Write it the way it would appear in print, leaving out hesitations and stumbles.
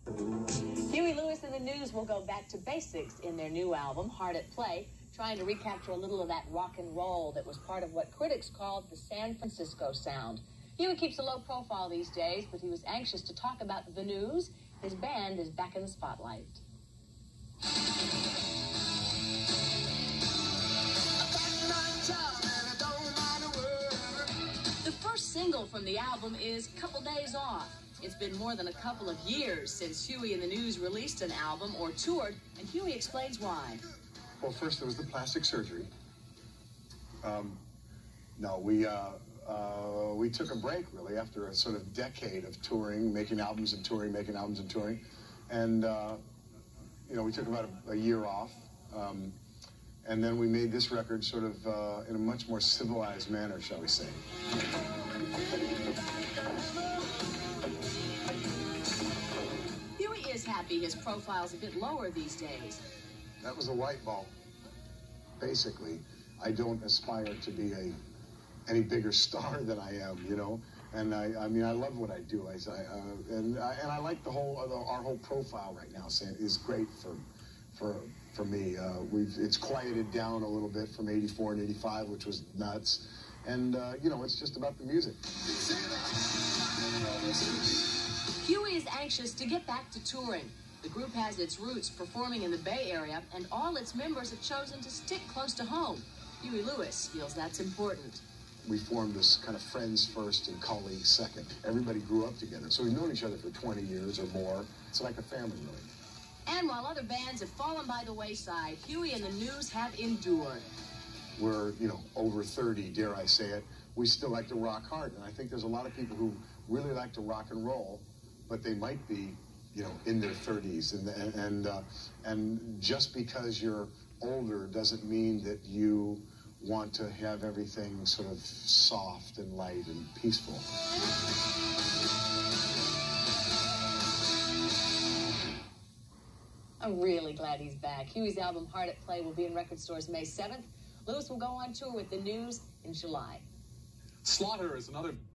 Huey Lewis and the News will go back to basics in their new album, Hard at Play, trying to recapture a little of that rock and roll that was part of what critics called the San Francisco sound. Huey keeps a low profile these days, but he was anxious to talk about the news. His band is back in the spotlight. The first single from the album is Couple Days Off. It's been more than a couple of years since Huey and the News released an album or toured, and Huey explains why. Well, first there was the plastic surgery. We took a break, really, after a sort of decade of touring, making albums and touring, And, we took about a year off. And then we made this record sort of in a much more civilized manner, shall we say. Huey is happy his profile's a bit lower these days. That was a white ball. Basically, I don't aspire to be any bigger star than I am, And I love what I do. And I like our whole profile right now. Is great for me. It's quieted down a little bit from '84 and '85, which was nuts. And it's just about the music. Huey is anxious to get back to touring. The group has its roots performing in the Bay Area, and all its members have chosen to stick close to home. Huey Lewis feels that's important. We formed this kind of friends first and colleagues second. Everybody grew up together, so we've known each other for 20 years or more. It's like a family, really. And while other bands have fallen by the wayside, Huey and the News have endured. We're, over 30, dare I say it. We still like to rock hard, and I think there's a lot of people who really like to rock and roll, but they might be, in their 30s. And just because you're older doesn't mean that you want to have everything sort of soft and light and peaceful. I'm really glad he's back. Huey's album, Hard at Play, will be in record stores May 7th. Lewis will go on tour with the News in July. Slaughter is another